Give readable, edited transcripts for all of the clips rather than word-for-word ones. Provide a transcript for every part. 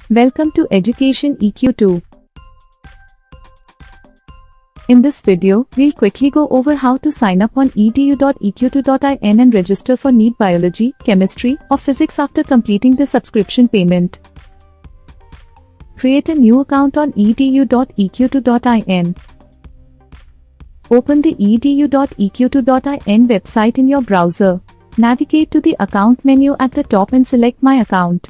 Welcome to Education EQ2. In this video, we'll quickly go over how to sign up on edu.eq2.in and register for NEET Biology, Chemistry, or Physics after completing the subscription payment. Create a new account on edu.eq2.in. Open the edu.eq2.in website in your browser. Navigate to the account menu at the top and select My Account.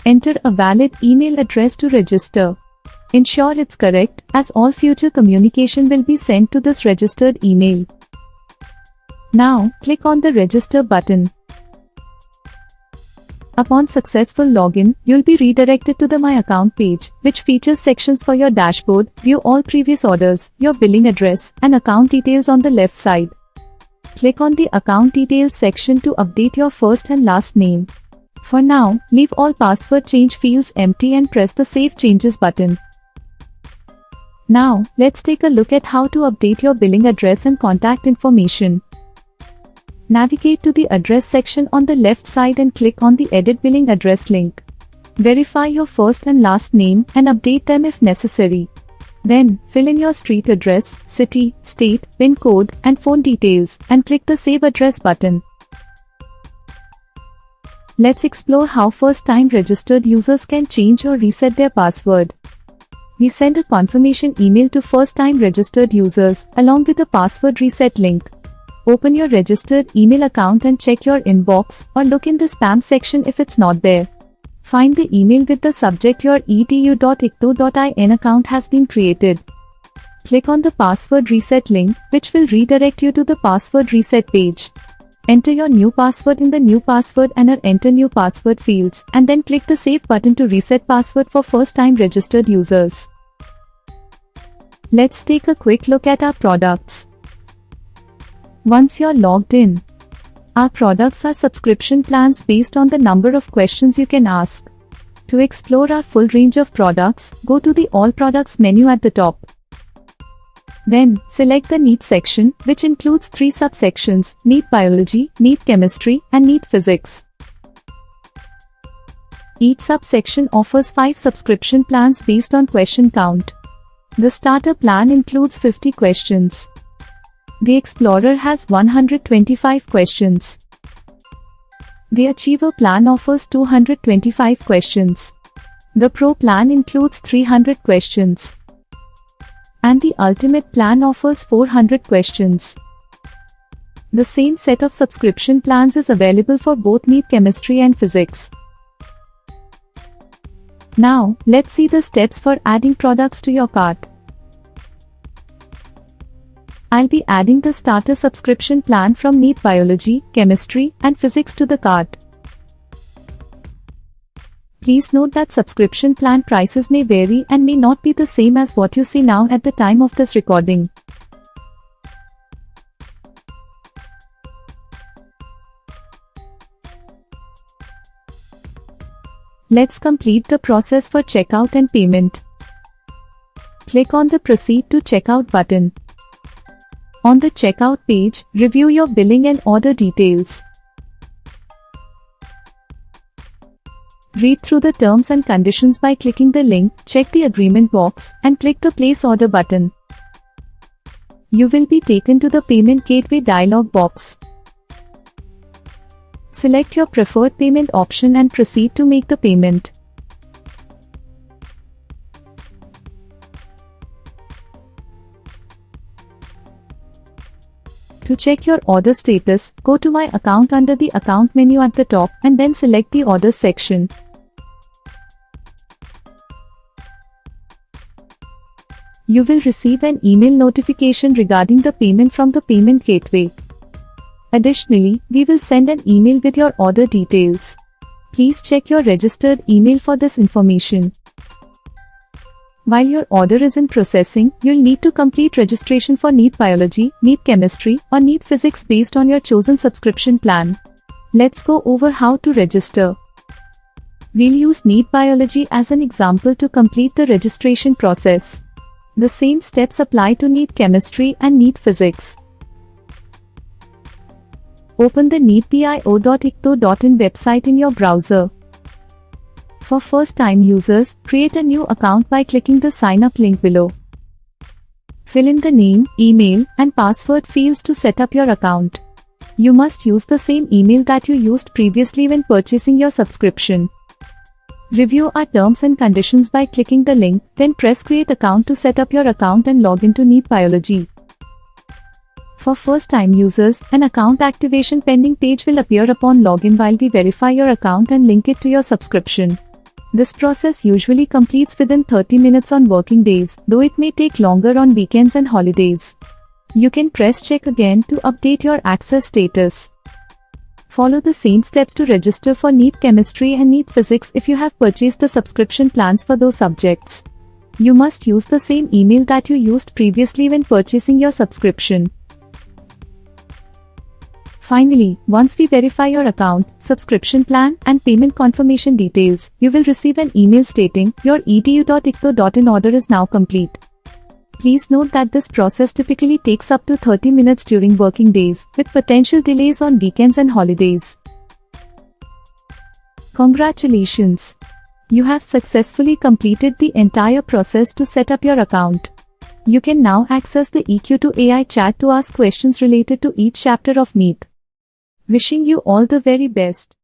Enter a valid email address to register. Ensure it's correct, as all future communication will be sent to this registered email. Now, click on the Register button. Upon successful login, you'll be redirected to the My Account page, which features sections for your dashboard, view all previous orders, your billing address, and account details on the left side. Click on the Account Details section to update your first and last name. For now, leave all password change fields empty and press the Save Changes button. Now, let's take a look at how to update your billing address and contact information. Navigate to the Address section on the left side and click on the Edit Billing Address link. Verify your first and last name and update them if necessary. Then, fill in your street address, city, state, PIN code, and phone details, and click the Save Address button. Let's explore how first-time registered users can change or reset their password. We send a confirmation email to first-time registered users, along with a password reset link. Open your registered email account and check your inbox, or look in the spam section if it's not there. Find the email with the subject Your edu.eq2.in account has been created. Click on the password reset link, which will redirect you to the password reset page. Enter your new password in the New Password and Enter New Password fields, and then click the Save button to reset password for first-time registered users. Let's take a quick look at our products. Once you're logged in, our products are subscription plans based on the number of questions you can ask. To explore our full range of products, go to the All Products menu at the top. Then, select the NEET section, which includes 3 subsections: NEET Biology, NEET Chemistry, and NEET Physics. Each subsection offers 5 subscription plans based on question count. The Starter plan includes 50 questions. The Explorer has 125 questions. The Achiever plan offers 225 questions. The Pro plan includes 300 questions. And the Ultimate plan offers 400 questions. The same set of subscription plans is available for both NEET Chemistry and Physics. Now, let's see the steps for adding products to your cart. I'll be adding the Starter subscription plan from NEET Biology, Chemistry, and Physics to the cart. Please note that subscription plan prices may vary and may not be the same as what you see now at the time of this recording. Let's complete the process for checkout and payment. Click on the Proceed to Checkout button. On the checkout page, review your billing and order details. Read through the terms and conditions by clicking the link, check the agreement box, and click the Place Order button. You will be taken to the Payment Gateway dialog box. Select your preferred payment option and proceed to make the payment. To check your order status, go to My Account under the Account menu at the top and then select the Orders section. You will receive an email notification regarding the payment from the Payment Gateway. Additionally, we will send an email with your order details. Please check your registered email for this information. While your order is in processing, you'll need to complete registration for NEET Biology, NEET Chemistry, or NEET Physics based on your chosen subscription plan. Let's go over how to register. We'll use NEET Biology as an example to complete the registration process. The same steps apply to NEET Chemistry and NEET Physics. Open the neetbio.eq2.in website in your browser. For first-time users, create a new account by clicking the sign up link below. Fill in the name, email, and password fields to set up your account. You must use the same email that you used previously when purchasing your subscription. Review our terms and conditions by clicking the link, then press Create Account to set up your account and log into Neat Biology. For first-time users, an account activation pending page will appear upon login while we verify your account and link it to your subscription. This process usually completes within 30 minutes on working days, though it may take longer on weekends and holidays. You can press check again to update your access status. Follow the same steps to register for Neat Chemistry and Neat Physics if you have purchased the subscription plans for those subjects. You must use the same email that you used previously when purchasing your subscription. Finally, once we verify your account, subscription plan, and payment confirmation details, you will receive an email stating your edu.icto.in order is now complete. Please note that this process typically takes up to 30 minutes during working days, with potential delays on weekends and holidays. Congratulations! You have successfully completed the entire process to set up your account. You can now access the EQ2 AI chat to ask questions related to each chapter of Neat. Wishing you all the very best.